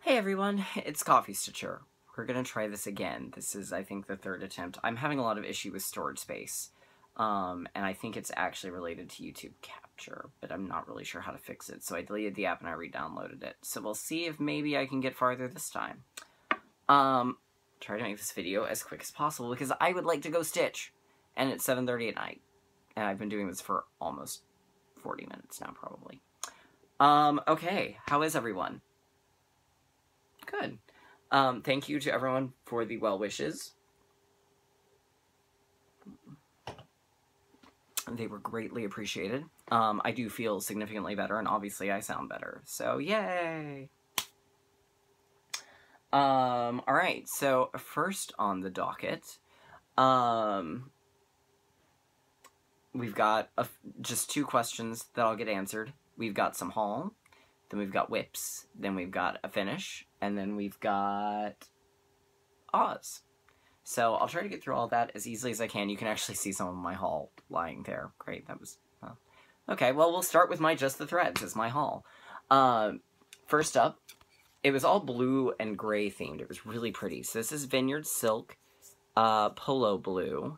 Hey everyone, it's Coffee Stitcher. We're gonna try this again. This is, I think, the third attempt. I'm having a lot of issue with storage space, and I think it's actually related to YouTube Capture, but I'm not really sure how to fix it, so I deleted the app and I re-downloaded it. So we'll see if maybe I can get farther this time. Try to make this video as quick as possible because I would like to go stitch, and it's 7:30 at night, and I've been doing this for almost 40 minutes now, probably. Okay, how is everyone? Good. Thank you to everyone for the well wishes. They were greatly appreciated. I do feel significantly better, and obviously I sound better. So, yay! Alright, so first on the docket, we've got just two questions that I'll get answered. We've got some haul, then we've got whips, then we've got a finish, and then we've got Oz. So I'll try to get through all that as easily as I can. You can actually see some of my haul lying there. Great, that was... Okay, well, we'll start with my Just the Threads as my haul. First up, it was all blue and gray themed. It was really pretty. So this is Vineyard Silk Polo Blue.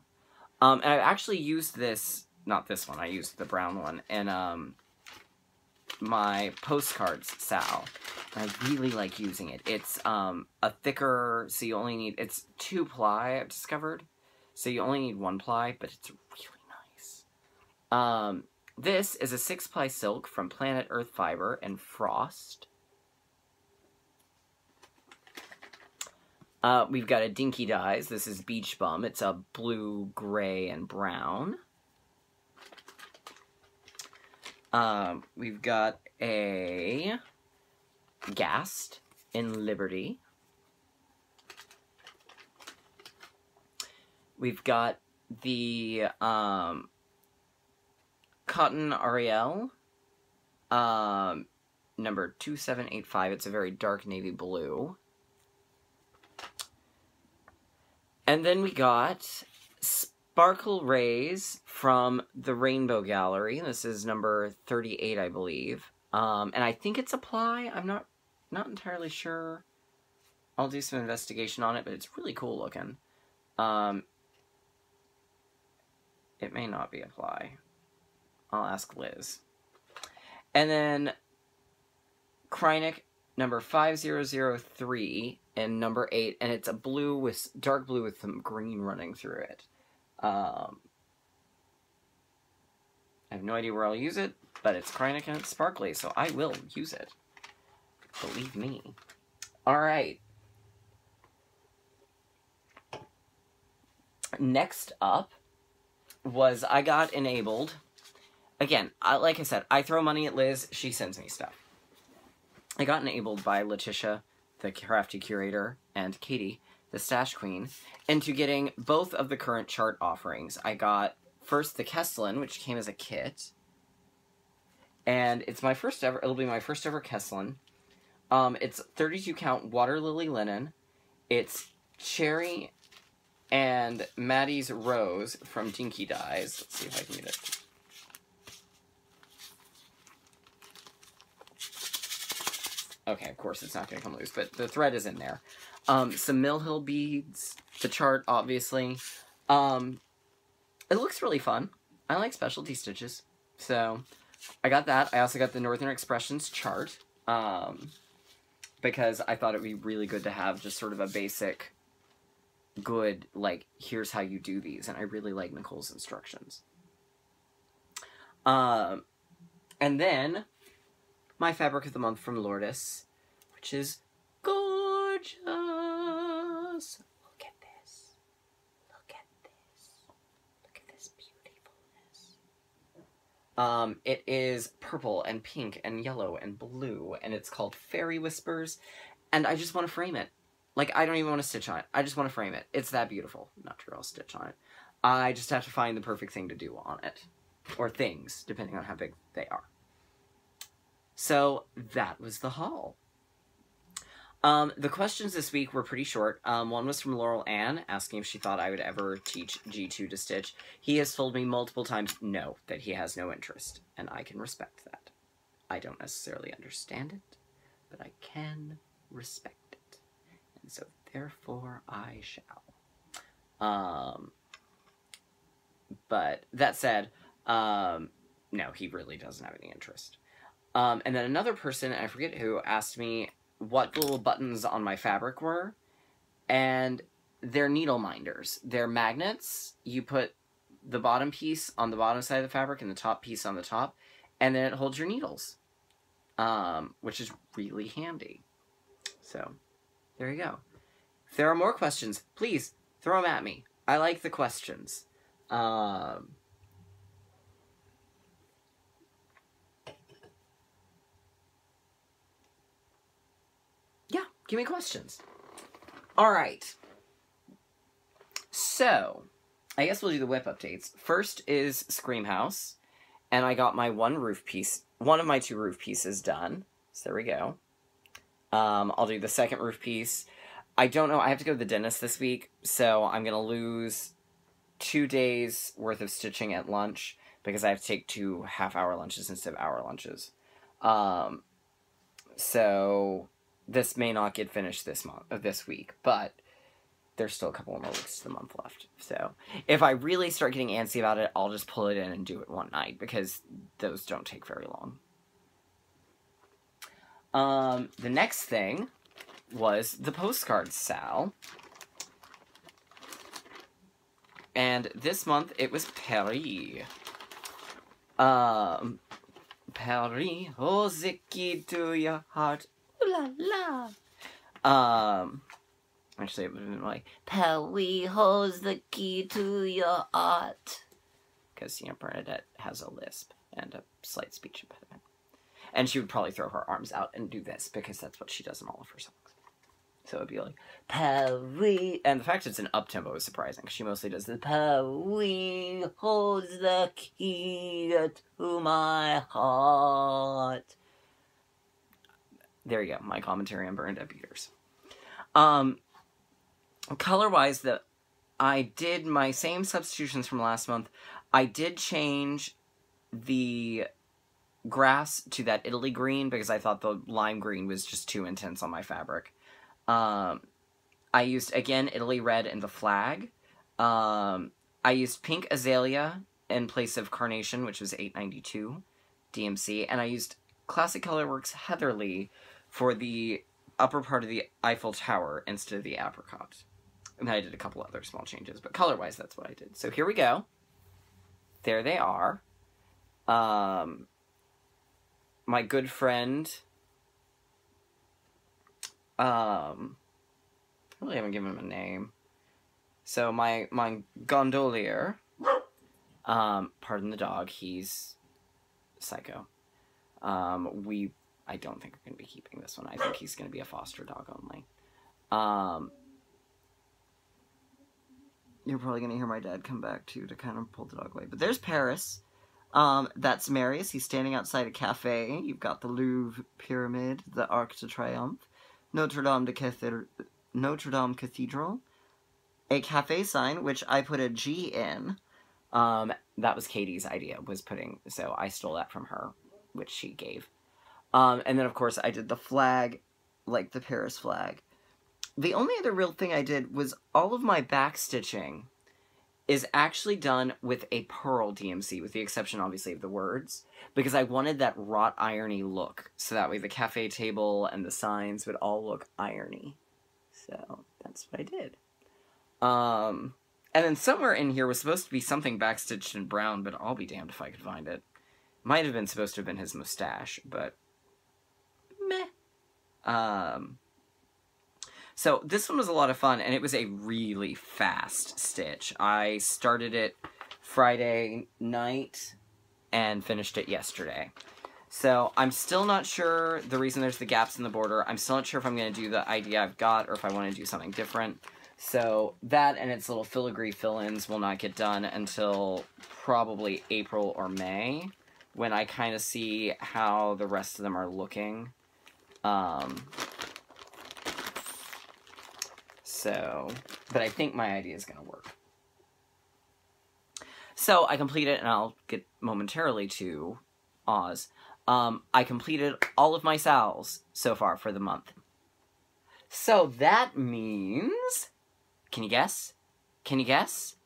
And I actually used this, not this one, I used the brown one, and my postcards Sal. I really like using it. It's a thicker, so you only need, it's 2-ply, I've discovered. So you only need 1-ply, but it's really nice. This is a 6-ply silk from Planet Earth Fiber and Frost. We've got a Dinky Dyes. This is Beach Bum. It's a blue, gray, and brown. We've got a Gast in Liberty. We've got the Cotton Ariel, number 2785. It's a very dark navy blue. And then we got Sparkle Rays from the Rainbow Gallery. This is number 38, I believe. And I think it's a ply. I'm not entirely sure. I'll do some investigation on it, but it's really cool looking. It may not be a ply. I'll ask Liz. And then Krynic number 5003 and number 8, and it's a blue with dark blue with some green running through it. I have no idea where I'll use it, but it's Krynic and it's sparkly, so I will use it. Believe me. Alright. Next up was I got enabled. Again, like I said, I throw money at Liz, she sends me stuff. I got enabled by Letitia, the crafty curator, and Katie, the stash queen, into getting both of the current chart offerings. I got first the Kesslin, which came as a kit, and it's my first ever, it'll be my first ever Kesslin. It's 32 count water lily linen. It's Cherry and Maddie's Rose from Dinky Dyes. Let's see if I can get it. Okay, of course it's not going to come loose, but the thread is in there. Some Mill Hill beads, the chart, obviously. It looks really fun. I like specialty stitches, so I got that. I also got the Northern Expressions chart, because I thought it would be really good to have just sort of a basic, good, like, here's how you do these, and I really like Nicole's instructions. And then my fabric of the month from Lourdes, which is gorgeous. Look at this. Look at this. Look at this beautifulness. It is purple and pink and yellow and blue, and it's called Fairy Whispers, and I just want to frame it. Like, I don't even want to stitch on it. I just want to frame it. It's that beautiful. Not true, I'll stitch on it. I just have to find the perfect thing to do on it. Or things, depending on how big they are. So, that was the haul. The questions this week were pretty short. One was from Laurel Ann, asking if she thought I would ever teach G2 to stitch. He has told me multiple times no, that he has no interest, and I can respect that. I don't necessarily understand it, but I can respect it. And so, therefore, I shall. But that said, no, he really doesn't have any interest. And then another person, I forget who, asked me what the little buttons on my fabric were. And they're needle minders. They're magnets. You put the bottom piece on the bottom side of the fabric and the top piece on the top, and then it holds your needles, which is really handy. So, there you go. If there are more questions, please throw them at me. I like the questions. Yeah, give me questions. Alright. So, I guess we'll do the whip updates. First is Scream House, and I got my one of my 2 roof pieces done. So there we go. I'll do the second roof piece. I don't know, I have to go to the dentist this week, so I'm gonna lose 2 days worth of stitching at lunch, because I have to take 2 half-hour lunches instead of hour lunches. So this may not get finished this week, but there's still a couple more weeks to the month left. So if I really start getting antsy about it, I'll just pull it in and do it one night, because those don't take very long. The next thing was the postcard sal. And this month it was Paris. Paris, oh the key to your heart. Ooh la la. Actually, it would have been like, Paris holds the key to your heart. Because, you know, Bernadette has a lisp and a slight speech impediment. And she would probably throw her arms out and do this, because that's what she does in all of her songs. So it would be like, Paris. And the fact it's an up-tempo is surprising, because she mostly does the Paris holds the key to my heart. There you go, my commentary on Bernadette Peters. Color-wise, I did my same substitutions from last month. I did change the grass to that Italy green, because I thought the lime green was just too intense on my fabric. I used, again, Italy red in the flag. I used pink azalea in place of carnation, which was $8.92 DMC, and I used Classic Colorworks Heatherly for the upper part of the Eiffel Tower instead of the apricot. And then I did a couple other small changes, but color-wise, that's what I did. So here we go. There they are. My good friend, I really haven't given him a name. So my gondolier, pardon the dog, he's psycho. I don't think we're going to be keeping this one. I think he's going to be a foster dog only. You're probably going to hear my dad come back, too, to kind of pull the dog away. But there's Paris. That's Marius. He's standing outside a cafe. You've got the Louvre Pyramid, the Arc de Triomphe, Notre Dame Cathedral, a cafe sign, which I put a G in. That was Katie's idea, so I stole that from her, which she gave. And then, of course, I did the flag, like the Paris flag. The only other real thing I did was all of my back stitching is actually done with a pearl DMC, with the exception, obviously, of the words, because I wanted that wrought irony look, so that way the cafe table and the signs would all look irony. So, that's what I did. And then somewhere in here was supposed to be something backstitched in brown, but I'll be damned if I could find it. Might have been supposed to have been his mustache, but meh. So this one was a lot of fun, and it was a really fast stitch. I started it Friday night and finished it yesterday. So I'm still not sure the reason there's the gaps in the border. I'm still not sure if I'm going to do the idea I've got or if I want to do something different. So that and its little filigree fill-ins will not get done until probably April or May, when I kind of see how the rest of them are looking. But I think my idea is going to work. So I completed, and I'll get momentarily to Oz. I completed all of my sals so far for the month. So that means... Can you guess? Can you guess?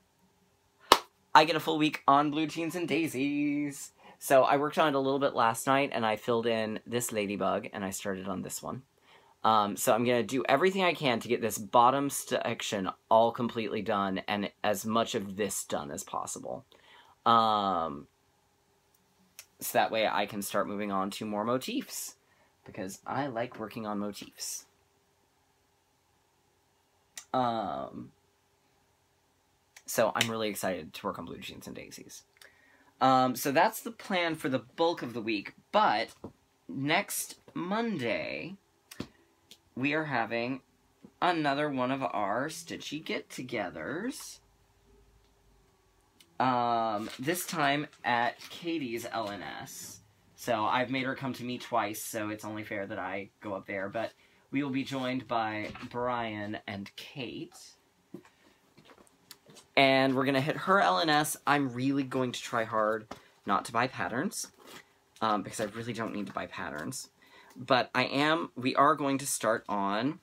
I get a full week on Blue Jeans and Daisies. So I worked on it a little bit last night, and I filled in this ladybug, and I started on this one. So I'm going to do everything I can to get this bottom section all completely done, and as much of this done as possible. So that way I can start moving on to more motifs, because I like working on motifs. So I'm really excited to work on Blue Jeans and Daisies. So that's the plan for the bulk of the week, but next Monday, we are having another one of our Stitchy get-togethers. This time at Katie's LNS. So I've made her come to me twice, so it's only fair that I go up there, but we will be joined by Brian and Kate. And we're going to hit her LNS. I'm really going to try hard not to buy patterns, because I really don't need to buy patterns. But we are going to start on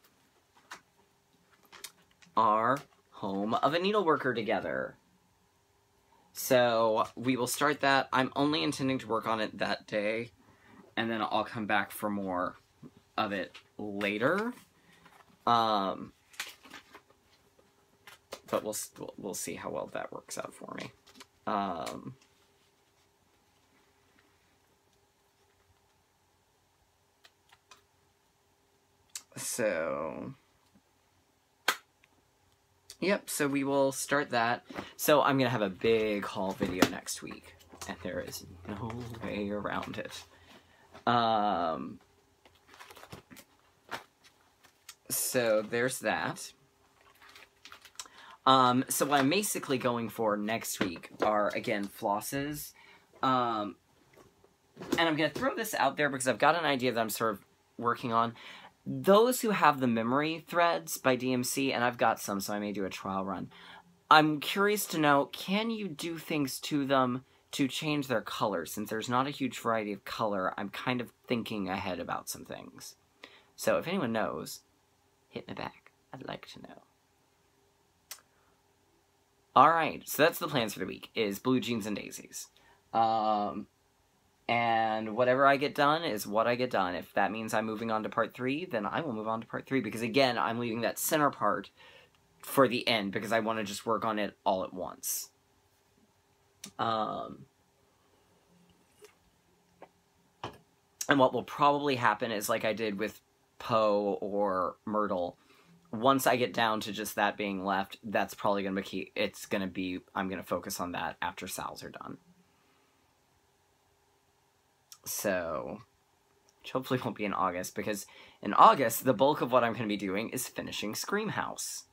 our Home of a Needleworker together. So we will start that. I'm only intending to work on it that day, and then I'll come back for more of it later. But we'll see how well that works out for me. So, yep, so we will start that. So I'm going to have a big haul video next week, and there is no way around it. So there's that. So what I'm basically going for next week are, again, flosses. And I'm going to throw this out there because I've got an idea that I'm sort of working on. Those who have the memory threads by DMC, and I've got some, so I may do a trial run. I'm curious to know, can you do things to them to change their color? Since there's not a huge variety of color, I'm kind of thinking ahead about some things. So if anyone knows, hit me back. I'd like to know. Alright, so that's the plans for the week, is Blue Jeans and Daisies. And whatever I get done is what I get done. If that means I'm moving on to part 3, then I will move on to part 3, because again, I'm leaving that center part for the end, because I want to just work on it all at once. And what will probably happen is, like I did with Poe or Myrtle, once I get down to just that being left, that's probably going to be key. It's going to be, I'm going to focus on that after Sal's are done. So, which hopefully won't be in August, because in August, the bulk of what I'm going to be doing is finishing Scream House.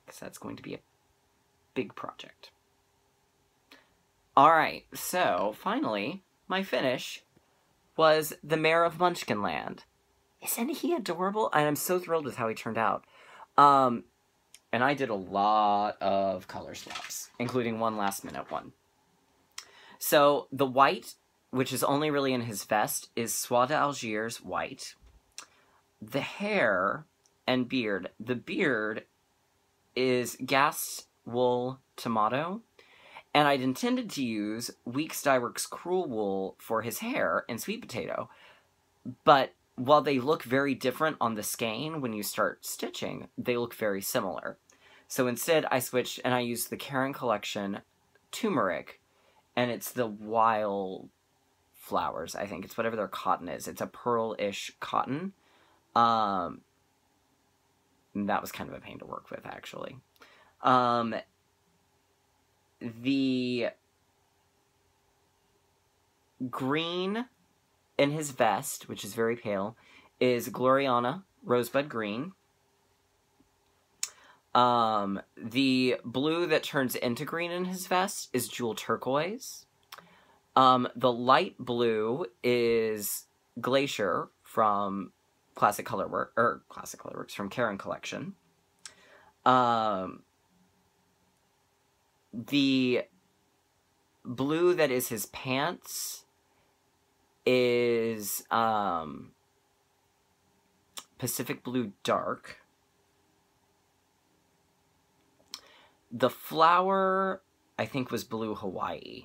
Because that's going to be a big project. Alright, so, finally, my finish was the Mayor of Munchkinland. Isn't he adorable? And I'm so thrilled with how he turned out. And I did a lot of color swaps, including one last-minute one. So, the white, which is only really in his vest, is Soie d'Algiers white. The hair and beard. The beard is Gas Wool Tomato. And I'd intended to use Weeks Dye Works Cruel Wool for his hair and Sweet Potato. But while they look very different on the skein when you start stitching, they look very similar. So instead, I switched and I used the Karen Collection Turmeric, and it's the Wild Flowers, I think. It's whatever their cotton is. It's a pearl-ish cotton. That was kind of a pain to work with, actually. The green in his vest, which is very pale, is Gloriana Rosebud Green. The blue that turns into green in his vest is Jewel Turquoise. The light blue is Glacier from Classic Colorworks from Karen Collection. The blue that is his pants is Pacific Blue Dark. The flower, I think, was Blue Hawaii.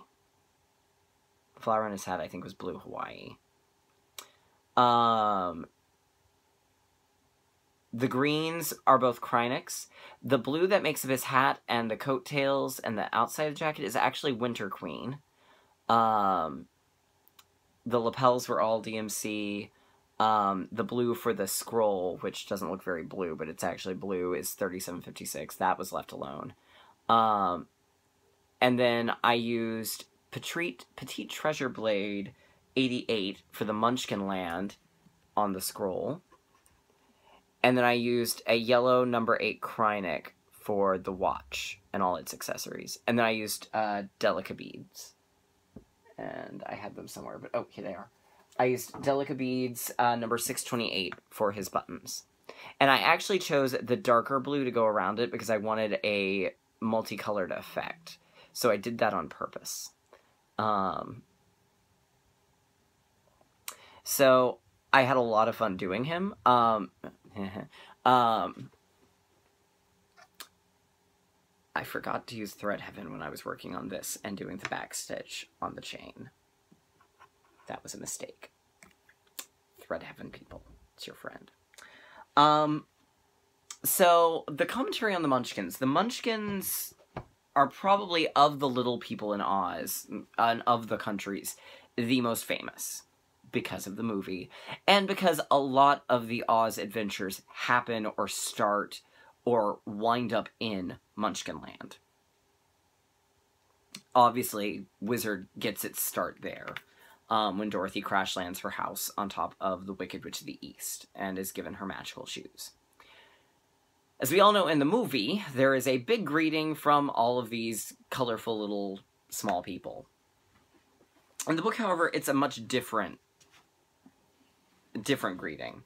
The flower on his hat, I think, was Blue Hawaii. The greens are both Krynics. The blue that makes up his hat and the coattails and the outside of the jacket is actually Winter Queen. The lapels were all DMC. The blue for the scroll, which doesn't look very blue, but it's actually blue, is 3756. That was left alone. And then I used Petite Treasure Blade 88 for the Munchkin land on the scroll. And then I used a yellow number 8 Krynic for the watch and all its accessories. And then I used Delica beads. And I had them somewhere, but oh, here they are. I used Delica beads number 628 for his buttons. And I actually chose the darker blue to go around it because I wanted a multicolored effect. So I did that on purpose. So I had a lot of fun doing him. I forgot to use Thread Heaven when I was working on this and doing the back stitch on the chain. That was a mistake. Thread Heaven, people. It's your friend. So, the commentary on the Munchkins. The Munchkins are probably, of the little people in Oz, and of the countries, the most famous. Because of the movie, and because a lot of the Oz adventures happen or start or wind up in Munchkinland. Obviously, Wizard gets its start there, when Dorothy crash lands her house on top of the Wicked Witch of the East, and is given her magical shoes. As we all know in the movie, there is a big greeting from all of these colorful little small people. In the book, however, it's a much different greeting.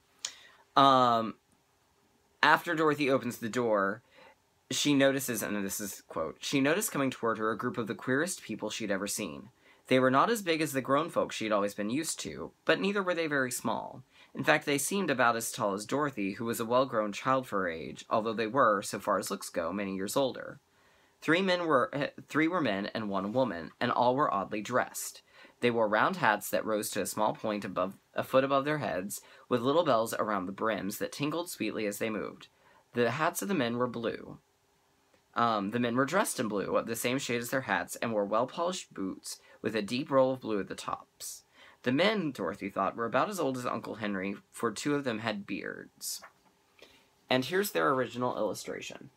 After Dorothy opens the door, she notices, and this is quote, she noticed coming toward her a group of the queerest people she'd ever seen. They were not as big as the grown folk she'd always been used to, but neither were they very small. In fact, they seemed about as tall as Dorothy, who was a well-grown child for her age, although they were, so far as looks go, many years older. Three were men and one woman, and all were oddly dressed. They wore round hats that rose to a small point a foot above their heads, with little bells around the brims that tinkled sweetly as they moved. The hats of the men were blue. The men were dressed in blue, of the same shade as their hats, and wore well-polished boots, with a deep roll of blue at the tops. The men, Dorothy thought, were about as old as Uncle Henry, for 2 of them had beards. And here's their original illustration.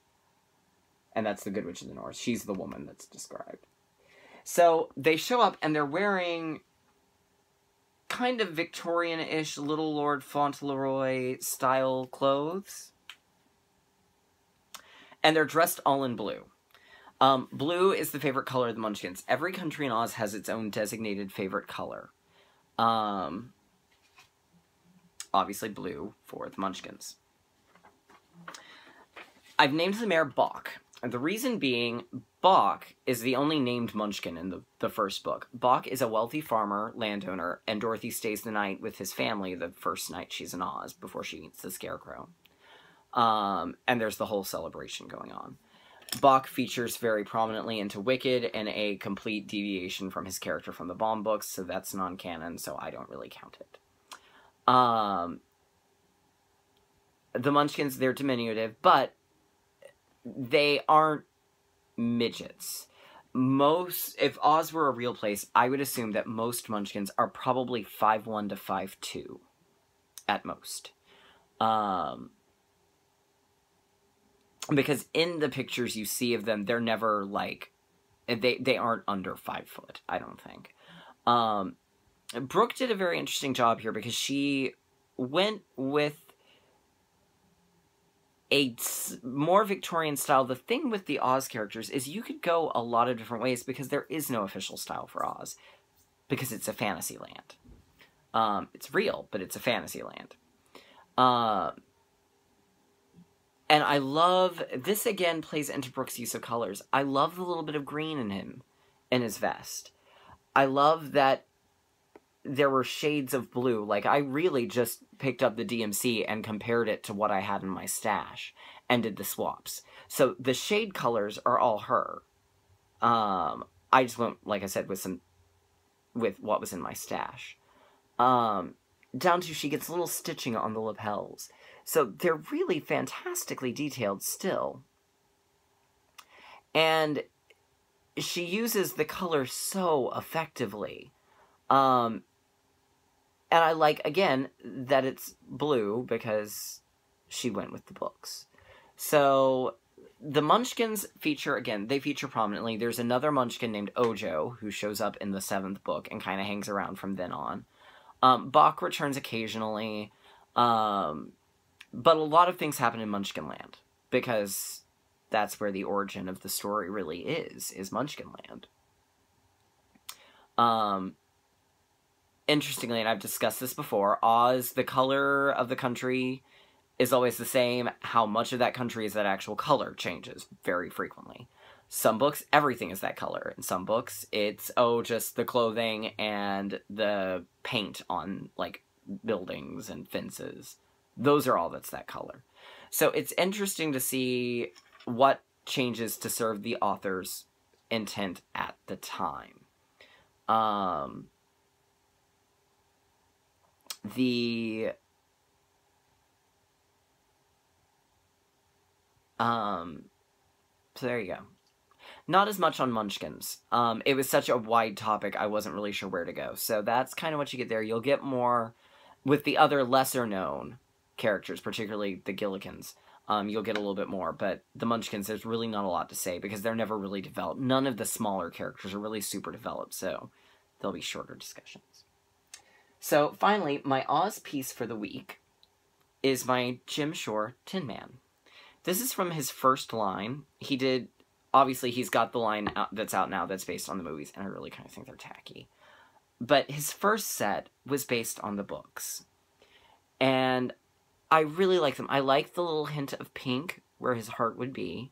And that's the Good Witch of the North. She's the woman that's described. So, they show up, and they're wearing kind of Victorian-ish Little Lord Fauntleroy-style clothes. And they're dressed all in blue. Blue is the favorite color of the Munchkins. Every country in Oz has its own designated favorite color. Obviously blue for the Munchkins. I've named the mare Bok. And the reason being, Bok is the only named Munchkin in the first book. Bok is a wealthy farmer, landowner, and Dorothy stays the night with his family the first night she's in Oz, before she meets the Scarecrow. And there's the whole celebration going on. Bok features very prominently into Wicked and a complete deviation from his character from the Baum books, so that's non-canon, so I don't really count it. The Munchkins, they're diminutive, but they aren't midgets. If Oz were a real place, I would assume that most Munchkins are probably 5'1" to 5'2", at most. Because in the pictures you see of them, they're never, like, they aren't under 5 foot, I don't think. Brooke did a very interesting job here, because she went with a more Victorian style. The thing with the Oz characters is you could go a lot of different ways, because there is no official style for Oz, because it's a fantasy land. It's real, but it's a fantasy land. And I love, this again plays into Brooke's use of colors. I love the little bit of green in him, in his vest. I love that there were shades of blue. Like, I really just picked up the DMC and compared it to what I had in my stash and did the swaps. So the shade colors are all her. I just went, like I said, with what was in my stash. Down to she gets little stitching on the lapels. So they're really fantastically detailed still. And she uses the color so effectively. And I like, again, that it's blue because she went with the books. So the Munchkins feature, again, they feature prominently. There's another Munchkin named Ojo who shows up in the 7th book and kind of hangs around from then on. Bach returns occasionally, but a lot of things happen in Munchkinland because that's where the origin of the story really is Munchkinland. Interestingly, and I've discussed this before, Oz, the color of the country is always the same. How much of that country is that actual color changes very frequently. Some books, everything is that color. In some books, it's, just the clothing and the paint on, like, buildings and fences. Those are all that's that color. So it's interesting to see what changes to serve the author's intent at the time. So there you go. Not as much on Munchkins. It was such a wide topic, I wasn't really sure where to go. So that's kind of what you get there. You'll get more with the other lesser-known characters, particularly the Gillikins. You'll get a little bit more, but the Munchkins, there's really not a lot to say because they're never really developed. None of the smaller characters are really super developed, so there'll be shorter discussions. So, finally, my Oz piece for the week is my Jim Shore Tin Man. This is from his first line. Obviously, he's got the line that's out now that's based on the movies, and I really kind of think they're tacky. But his first set was based on the books. And I really like them. I like the little hint of pink where his heart would be.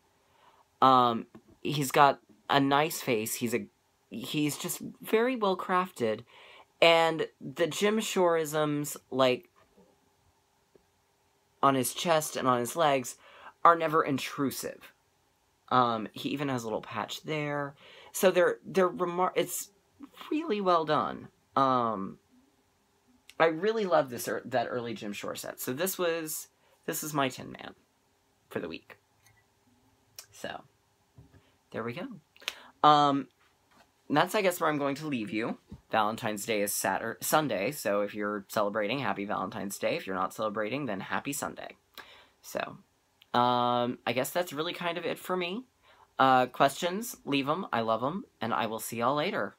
He's got a nice face. He's just very well crafted. And the Jim Shoreisms, like, on his chest and on his legs, are never intrusive. He even has a little patch there. So it's really well done. I really love that early Jim Shore set. So this is my Tin Man for the week. So, there we go. That's, I guess, where I'm going to leave you. Valentine's Day is Sunday, so if you're celebrating, happy Valentine's Day. If you're not celebrating, then happy Sunday. So, I guess that's really kind of it for me. Questions, leave them. I love them, and I will see y'all later.